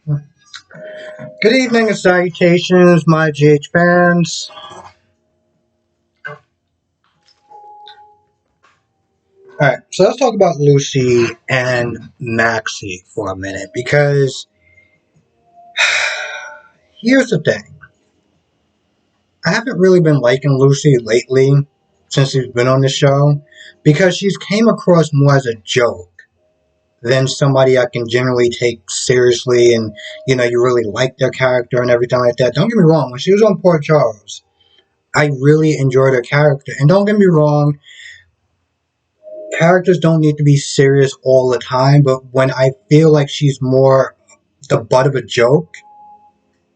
Good evening and salutations, my GH fans. Alright, so let's talk about Lucy and Maxie for a minute because here's the thing. I haven't really been liking Lucy lately since she's been on the show because she's came across more as a joke than somebody I can generally take seriously and you really like their character and everything like that. Don't get me wrong, when she was on Port Charles, I really enjoyed her character. And don't get me wrong, characters don't need to be serious all the time, but when I feel like she's more the butt of a joke,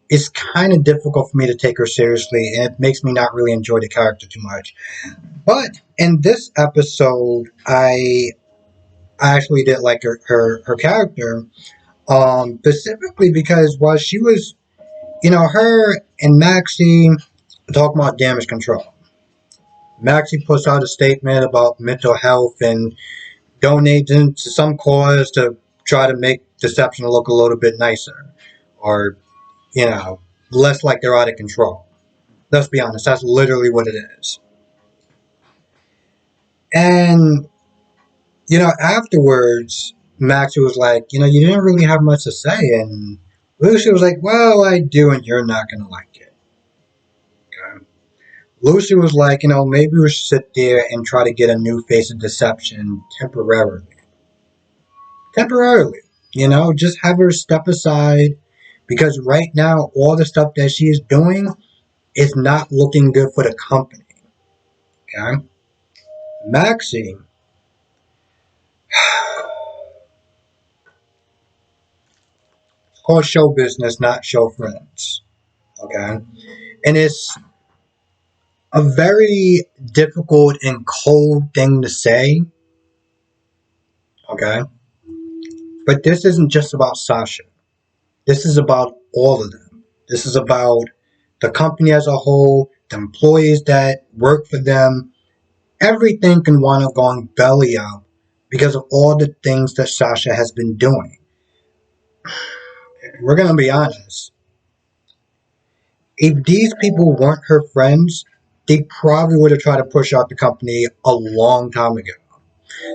it's kind of difficult for me to take her seriously, and it makes me not really enjoy the character too much. But in this episode, I actually did like her character, specifically because while she was, her and Maxie talking about damage control. Maxie puts out a statement about mental health and donating to some cause to try to make Deception look a little bit nicer or, you know, less like they're out of control. Let's be honest, that's literally what it is. And, afterwards, Maxie was like, you didn't really have much to say. And Lucy was like, well, I do, and you're not going to like it. Okay. Lucy was like, maybe we should sit there and try to get a new face of Deception temporarily. Temporarily. Just have her step aside because right now all the stuff that she is doing is not looking good for the company. Okay? Maxie, it's called show business, not show friends. Okay? And it's a very difficult and cold thing to say. Okay? But this isn't just about Sasha. This is about all of them. This is about the company as a whole, the employees that work for them. Everything can wind up going belly up because of all the things that Sasha has been doing. We're going to be honest. If these people weren't her friends, they probably would have tried to push out the company a long time ago.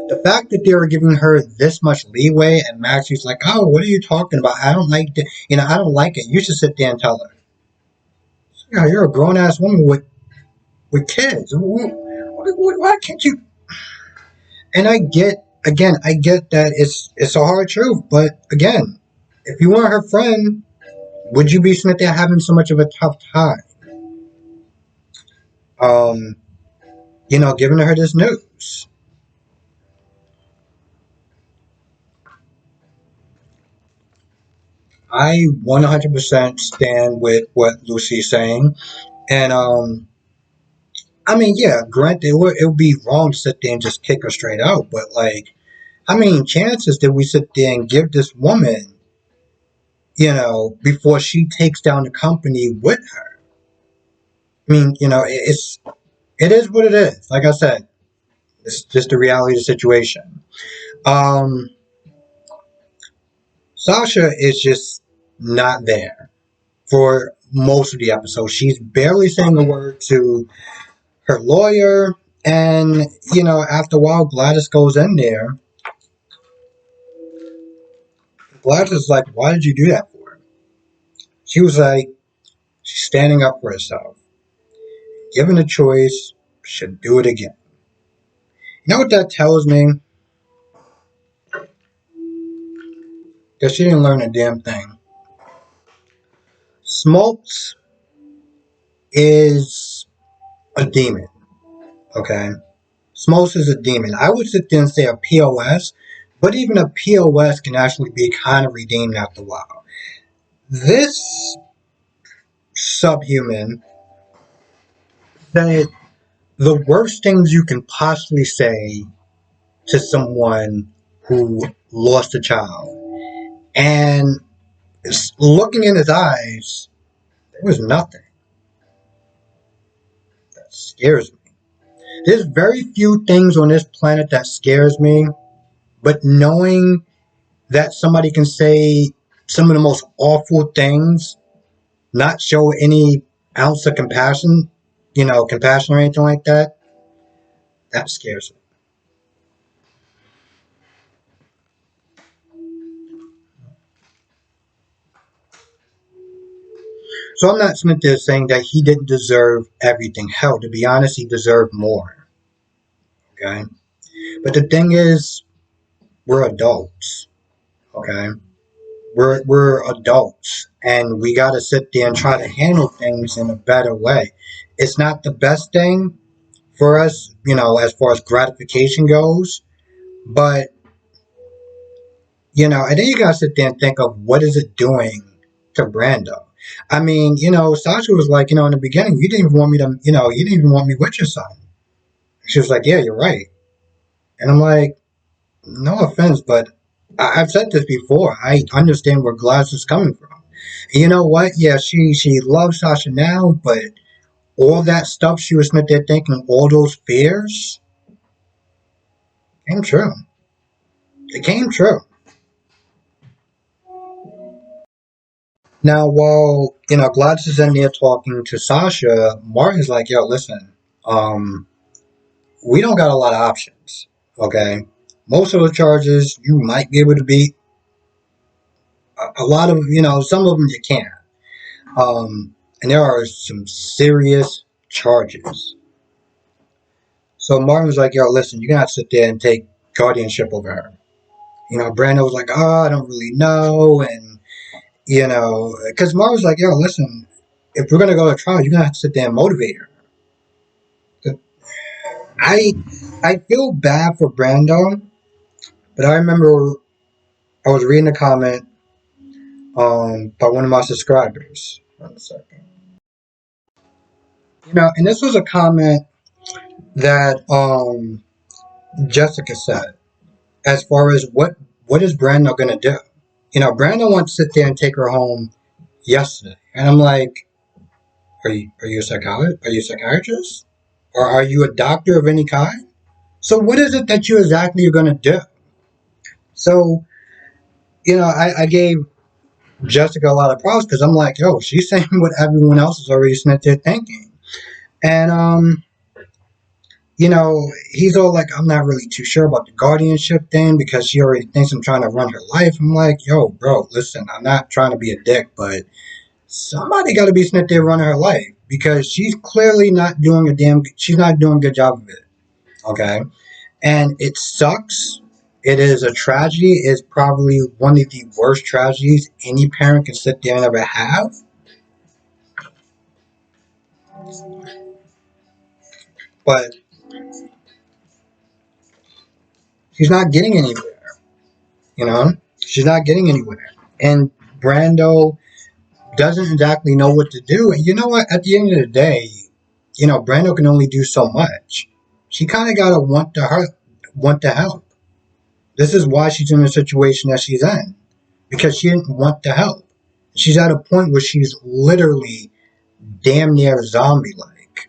The fact that they were giving her this much leeway and Maxie's like, oh, what are you talking about? I don't like it. I don't like it. You should sit there and tell her. Yeah, you're a grown ass woman with kids. Why can't you? And I get that it's a hard truth, but again, if you weren't her friend, would you be sitting there having so much of a tough time? Um, giving her this news. I 100% stand with what Lucy's saying, and I mean, yeah, granted, it would be wrong to sit there and just kick her straight out, but like, how many chances did we sit there and give this woman, before she takes down the company with her? I mean, it is what it is. Like I said, it's just the reality of the situation. Um, Sasha is just not there for most of the episode. She's barely saying a word to her lawyer, and after a while, Gladys goes in there. Gladys is like, "Why did you do that for her?" She was like, "She's standing up for herself. Given a choice, should do it again." You know what that tells me? That she didn't learn a damn thing. Smokes is a demon. Okay? Smokes is a demon. I would sit there and say a POS, but even a POS can actually be kind of redeemed after a while. This subhuman said the worst things you can possibly say to someone who lost a child. And looking in his eyes, there was nothing. That scares me. There's very few things on this planet that scares me, but knowing that somebody can say some of the most awful things, not show any ounce of compassion, compassion or anything like that, that scares me. So I'm not Smith there saying that he didn't deserve everything. Hell, to be honest, he deserved more. Okay? But the thing is, we're adults. Okay? We're adults and we gotta sit there and try to handle things in a better way. It's not the best thing for us, as far as gratification goes, but and then you gotta sit there and think of what is it doing to Brando. I mean, Sasha was like, in the beginning, you didn't even want me to, you didn't even want me with your son. She was like, yeah, you're right. And I'm like, no offense, but I've said this before. I understand where Gladys is coming from. And you know what? Yeah, she loves Sasha now, but all that stuff she was sitting there thinking, all those fears, came true. It came true. Now, while Gladys is in there talking to Sasha, Martin's like, "Yo, listen, um, we don't got a lot of options. Okay, most of the charges you might be able to beat. A lot of some of them you can't. And there are some serious charges." So Martin was like, "Yo, listen, you're gonna have to sit there and take guardianship over her." Brando was like, "Oh, I don't really know," and because Martin was like, "Yo, listen, if we're gonna go to trial, you're gonna have to sit there and motivate her." I I feel bad for Brando, but I remember I was reading a comment by one of my subscribers. One second. And this was a comment that Jessica said as far as what is Brando gonna do? Brando wants to sit there and take her home yesterday, and I'm like, are you a psychologist? Are you a psychiatrist? Or are you a doctor of any kind? So what is it that you exactly are gonna do? So I gave Jessica a lot of props because I'm like, yo, she's saying what everyone else is already sitting there thinking. And he's all like, I'm not really too sure about the guardianship thing because she already thinks I'm trying to run her life. I'm like, yo, bro, listen, I'm not trying to be a dick, but somebody got to be sitting there running her life because she's clearly not doing she's not doing a good job of it. Okay. And it sucks. It is a tragedy. It's probably one of the worst tragedies any parent can sit there and ever have. But she's not getting anywhere. She's not getting anywhere. And Brando doesn't exactly know what to do. And you know what? At the end of the day, Brando can only do so much. She kind of gotta want to help. This is why she's in the situation that she's in because she didn't want to help. She's at a point where she's literally damn near zombie like.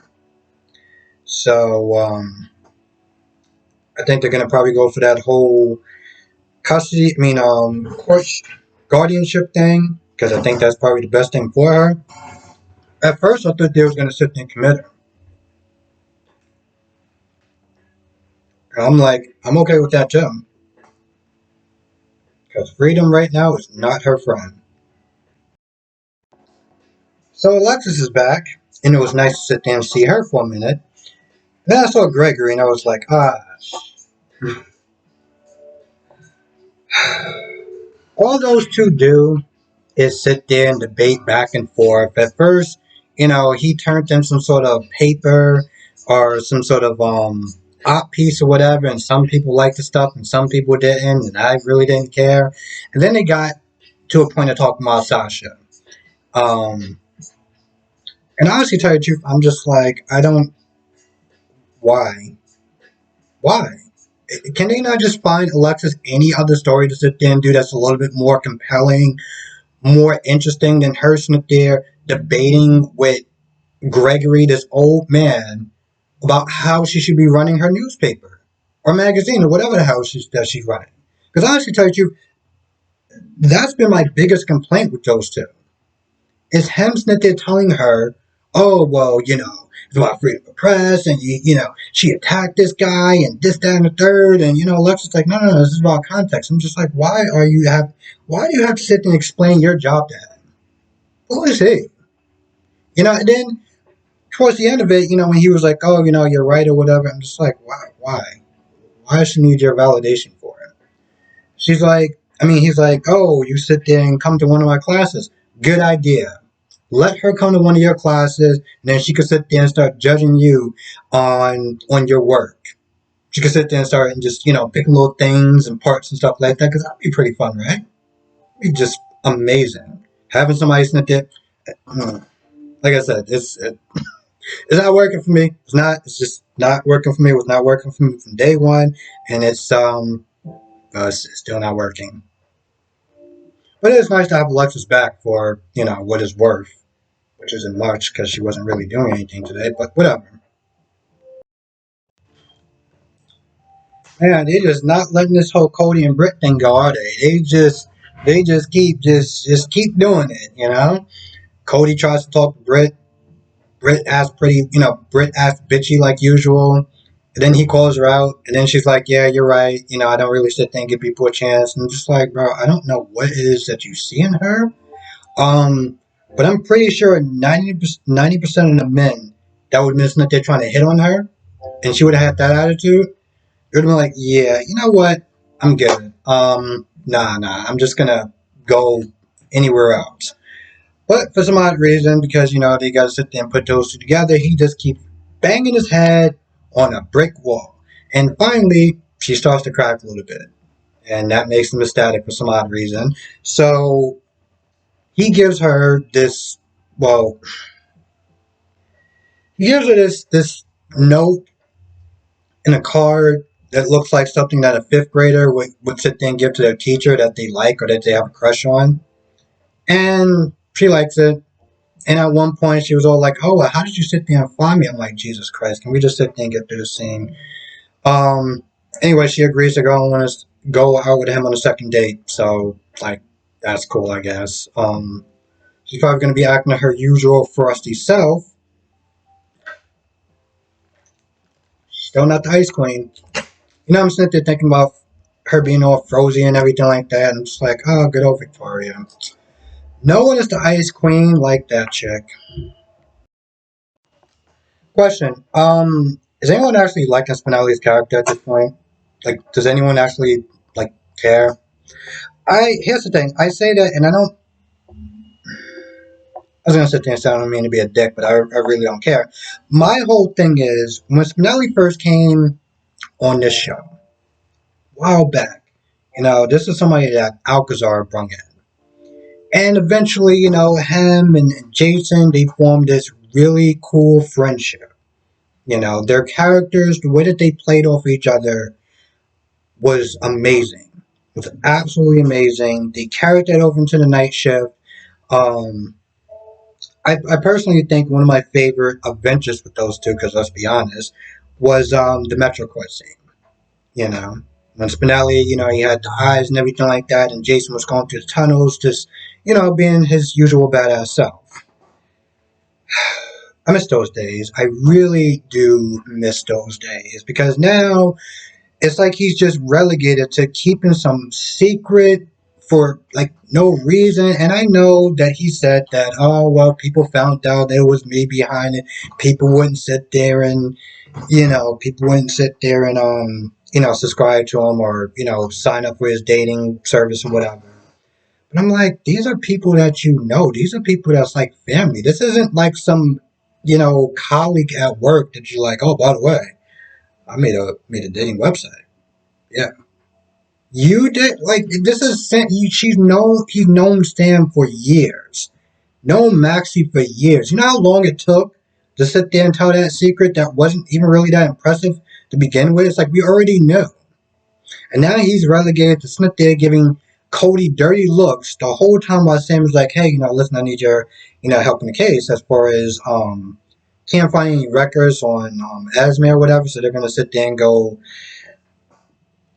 So I think they're gonna probably go for that whole custody. I mean, court guardianship thing because I think that's probably the best thing for her. At first, I thought they was gonna sit there and commit her. And I'm like, I'm okay with that too because freedom right now is not her friend. So Alexis is back, and it was nice to sit there and see her for a minute. Then I saw Gregory, and I was like, all those two do is sit there and debate back and forth. At first, he turned in some sort of paper or some sort of op piece or whatever, and some people liked the stuff and some people didn't, and I really didn't care. And then they got to a point of talking about Sasha. Um, and honestly, tell you the truth, I'm just like, I don't. Why? Why? Can they not just find Alexis any other story to sit there and do that's a little bit more compelling, more interesting than her sitting there debating with Gregory, this old man, about how she should be running her newspaper or magazine or whatever the hell that she's running? Because honestly, tell you the truth, That's been my biggest complaint with those two. Is him sitting there telling her, oh, well, it's about freedom of press, and she attacked this guy, and this, that, and the third, and Alexis like, no, no, no, this is about context. I'm just like, why do you have to sit there and explain your job to him? Who is he? And then towards the end of it, when he was like, oh, you're right or whatever, I'm just like, why does she need your validation for it? He's like, oh, you sit there and come to one of my classes. Good idea. Let her come to one of your classes, and then she could sit there and start judging you on your work. She could sit there and start and just picking little things and parts and stuff like that, because that'd be pretty fun, right? It'd be just amazing having somebody sit there. Like I said, it's not working for me. It's not. It's just not working for me. It was not working for me from day one, and it's still not working. But it is nice to have Alexis back for what it's worth, which isn't much because she wasn't really doing anything today. But whatever. Man, they just not letting this whole Cody and Britt thing go, are they? They just keep doing it. Cody tries to talk to Britt. Britt acts bitchy like usual. And then he calls her out, and then she's like, "Yeah, you're right. I don't really sit there and give people a chance." And I'm just like, bro, I don't know what it is that you see in her. Um, but I'm pretty sure 90% of the men that would miss that they're trying to hit on her, and she would have had that attitude. It would have been like, yeah, you know what? I'm good. Nah. I'm just gonna go anywhere else. But for some odd reason, because they gotta sit there and put those two together, he just keeps banging his head on a brick wall. And finally, she starts to crack a little bit. And that makes him ecstatic for some odd reason. So he gives her this, well, he gives her this note in a card that looks like something that a fifth grader would sit there and give to their teacher that they like or that they have a crush on. And she likes it. And at one point, she was all like, "Oh, well, how did you sit there and find me?" I'm like, Jesus Christ, can we just sit there and get through the scene? Um. Anyway, she agrees to go out with him on a second date. So, like, that's cool, I guess. She's probably going to be acting her usual frosty self. Still not the ice queen. I'm sitting there thinking about her being all frozen and everything like that. And I'm just like, oh, good old Victoria. No one is the ice queen like that chick. Question. Is anyone actually liking Spinelli's character at this point? Like, does anyone actually like care? Here's the thing. I say that, and I don't. I was gonna sit there and say I don't mean to be a dick, but I really don't care. My whole thing is when Spinelli first came on this show a while back. This is somebody that Alcazar brought in, and eventually, him and Jason they formed this really cool friendship. Their characters, the way that they played off each other was amazing. It was absolutely amazing. They carried that over into the night shift. Um, I personally think one of my favorite adventures with those two, because let's be honest, was the Metro Court scene. You know, when Spinelli, he had the eyes and everything like that, and Jason was going through the tunnels, just being his usual badass self. I miss those days. I really do miss those days because now it's like he's just relegated to keeping some secret for like no reason. And I know that he said that, oh, well, people found out there was me behind it. People wouldn't sit there and, people wouldn't sit there and, subscribe to him or, sign up for his dating service or whatever. But I'm like, these are people that you know. These are people that's like family. This isn't like some, colleague at work that you're like, oh, by the way, I made a dating website. Yeah. You did like this is he's known Sam for years. Known Maxie for years. You know how long it took to sit there and tell that secret that wasn't even really that impressive to begin with? It's like we already knew. And now he's relegated to sit there giving Cody dirty looks the whole time while Sam is like, hey, listen, I need your, help in the case as far as can't find any records on Esme or whatever, so they're gonna sit there and go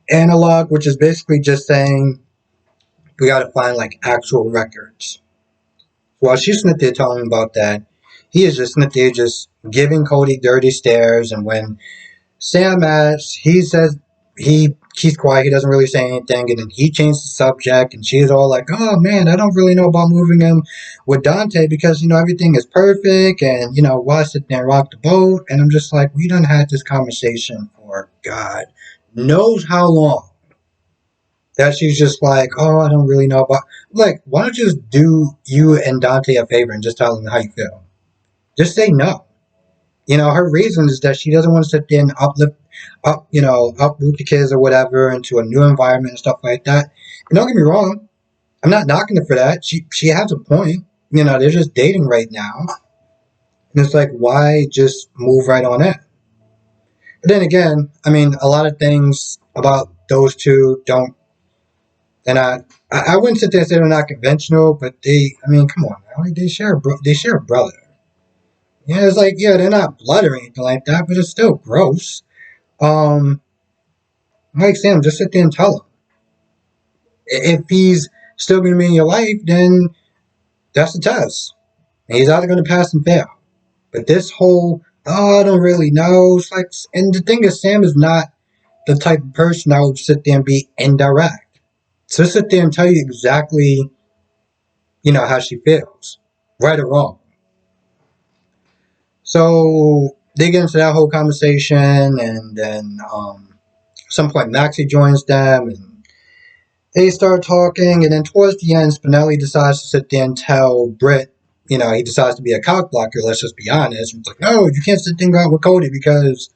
analog, which is basically just saying we gotta find like actual records. While she's sitting there telling him about that, he is just sitting there just giving Cody dirty stares, and when Sam asks, he says he keeps quiet, he doesn't really say anything, and then he changes the subject, and she's all like, oh man, I don't really know about moving him with Dante because, everything is perfect, and, why sit there and rock the boat? And I'm just like, we done had this conversation for God knows how long. That she's just like, oh, I don't really know about. Like, why don't you just do you and Dante a favor and just tell him how you feel? Just say no. Her reason is that she doesn't want to sit there and uproot the kids or whatever into a new environment and stuff like that. And don't get me wrong, I'm not knocking her for that. She has a point. They're just dating right now. And it's like, why just move right on in? But then again, I mean, a lot of things about those two don't. And I wouldn't sit there and say they're not conventional, but I mean, come on, now, they share a brother. Yeah, it's like, yeah, they're not blood or anything like that, but it's still gross. Um, like Sam, just sit there and tell him. If he's still going to be in your life, then that's the test. And he's either going to pass and fail. But this whole, oh, I don't really know. It's like, and the thing is, Sam is not the type of person that would sit there and be indirect. So sit there and tell you exactly, how she feels, right or wrong. So they get into that whole conversation, and then at some point Maxie joins them, and they start talking, and then towards the end, Spinelli decides to sit there and tell Britt, he decides to be a cock blocker, let's just be honest. It's like, no, you can't sit there and go out with Cody because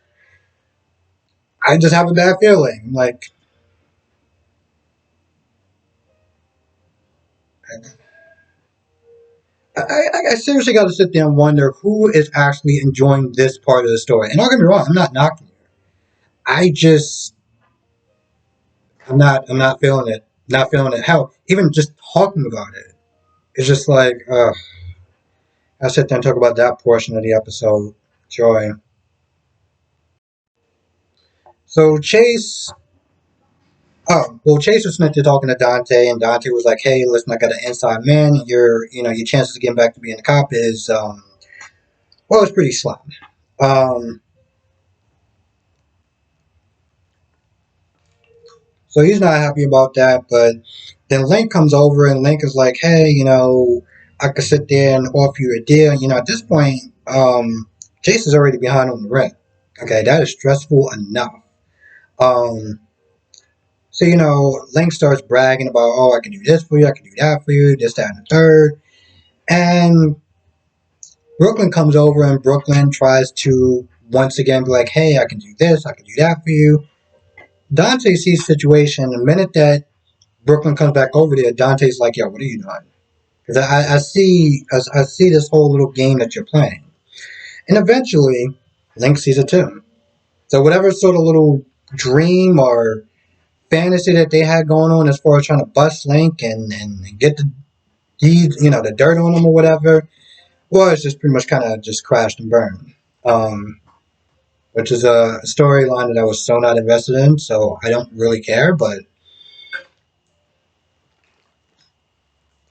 I just have a bad feeling. Like, I seriously got to sit there and wonder who is actually enjoying this part of the story. And don't get me wrong, I'm not knocking it. I just, I'm not feeling it. Not feeling it. Hell, even just talking about it, it's just like, I sit there and talk about that portion of the episode. Joy. So Chase was meant to talking to Dante, and Dante was like, "Hey, listen, I got an inside man. Your chances of getting back to being a cop is, it's pretty slim." Um, so he's not happy about that, but then Link comes over, and Link is like, "Hey, I could sit there and offer you a deal." At this point, Chase is already behind on the rent. Okay, that is stressful enough. Um, So, Link starts bragging about, oh, I can do this for you, I can do that for you, this, that, and the third. And Brooklyn comes over, and Brooklyn tries to once again be like, hey, I can do this, I can do that for you. Dante sees the situation. The minute that Brooklyn comes back over there, Dante's like, yo, what are you doing? Because I see this whole little game that you're playing. And eventually, Link sees it too. So whatever sort of little dream or fantasy that they had going on as far as trying to bust Link and get the deeds, the dirt on him or whatever, well, it's just pretty much kind of just crashed and burned. Which is a storyline that I was so not invested in, so I don't really care, but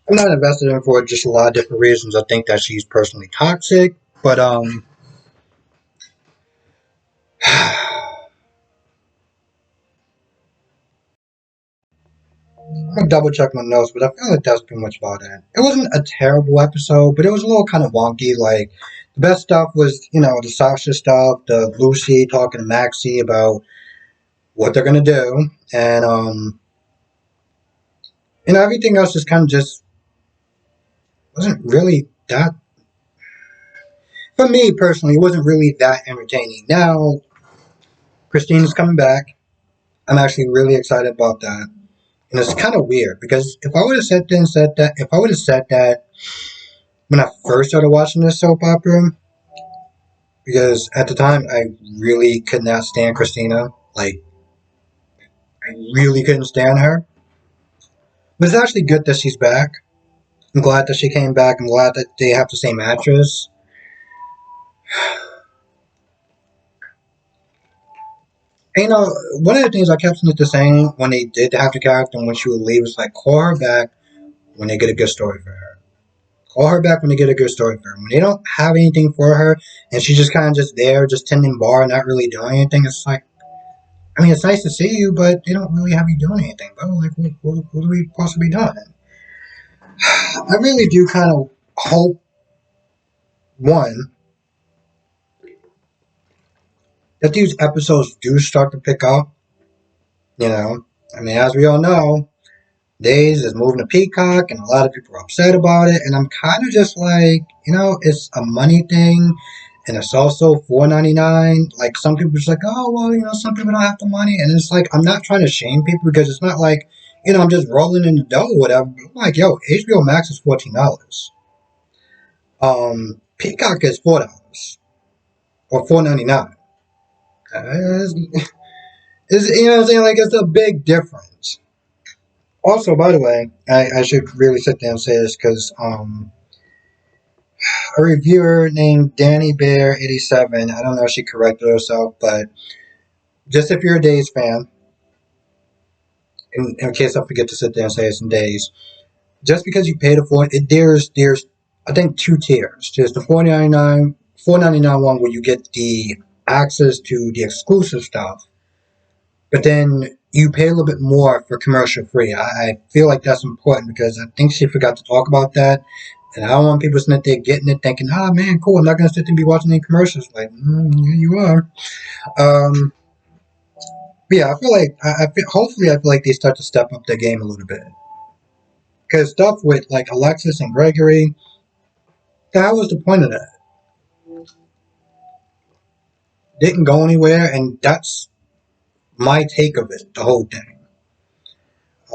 I'm not invested in for just a lot of different reasons. I think that she's personally toxic, but I'm gonna double check my notes, but I feel like that's pretty much about it. It wasn't a terrible episode, but it was a little kind of wonky. Like the best stuff was, the Sasha stuff, the Lucy talking to Maxie about what they're gonna do, and everything else just kind of just wasn't really that. For me personally, it wasn't really that entertaining. Now Christine's coming back. I'm actually really excited about that. And it's kind of weird because if I would have said that, if I would have said that when I first started watching this soap opera, because at the time I really could not stand Christina. Like, I really couldn't stand her. But it's actually good that she's back. I'm glad that she came back. I'm glad that they have the same actress. And, one of the things I kept saying when they did have the character and when she would leave was like, call her back when they get a good story for her. Call her back when they get a good story for her. When they don't have anything for her and she's just kind of just there, just tending bar, not really doing anything, it's like, I mean, it's nice to see you, but they don't really have you doing anything, bro. Like, what are we supposed to be doing? I really do kind of hope, one, that these episodes do start to pick up. I mean, as we all know, Days is moving to Peacock, and a lot of people are upset about it. And I'm kind of just like, it's a money thing, and it's also $4.99. Like some people are just like, oh well, some people don't have the money, and it's like I'm not trying to shame people because it's not like I'm just rolling in the dough or whatever. But I'm like, yo, HBO Max is $14. Peacock is $4 or $4.99. Is you know what I'm saying? Like it's a big difference. Also, by the way, I should really sit down and say this because a reviewer named Danny Bear 87. I don't know if she corrected herself, but just if you're a Days fan, in case I forget to sit there and say it's in Days, just because you pay the there's I think two tiers. There's the $4.99 one where you get the access to the exclusive stuff, but then you pay a little bit more for commercial free. I feel like that's important because I think she forgot to talk about that. And I don't want people sitting there getting it thinking, ah, man, cool, I'm not going to sit there and be watching any commercials. Like, yeah, you are. Um, but yeah, I feel like, hopefully, I feel like they start to step up their game a little bit. Because stuff with, like, Alexis and Gregory, that was the point of that. Didn't go anywhere, and that's my take of it, the whole thing.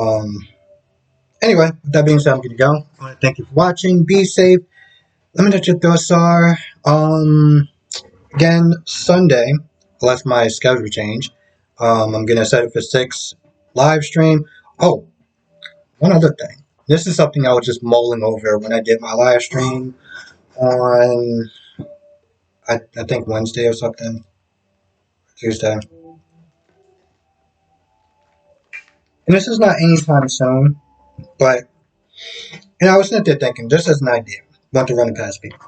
Um, anyway, with that being said, I'm going to go. I want to thank you for watching. Be safe. Let me know what your thoughts are. Again, Sunday, unless my schedule change, I'm gonna set it for 6 live stream. Oh, one other thing. This is something I was just mulling over when I did my live stream on, I think Wednesday or something, Tuesday. And this is not anytime soon, but I was sitting there thinking, just as an idea, want to run it past people.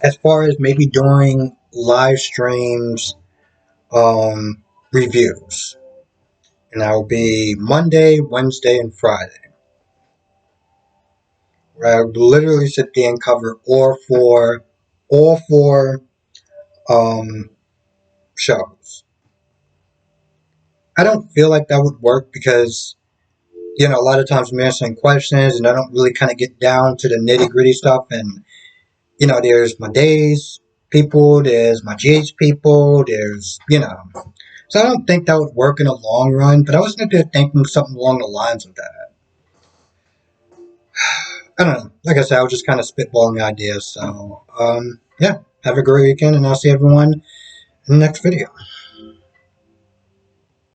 As far as maybe doing live streams, reviews, and that will be Monday, Wednesday, and Friday. Where I would literally sit there and cover all four um, shows. I don't feel like that would work because a lot of times I'm answering questions and I don't really kind of get down to the nitty gritty stuff. And there's my days people, there's my GH people, there's. So I don't think that would work in the long run. But I was thinking something along the lines of that. I don't know. Like I said, I was just kind of spitballing ideas. So, yeah. Have a great weekend, and I'll see everyone in the next video.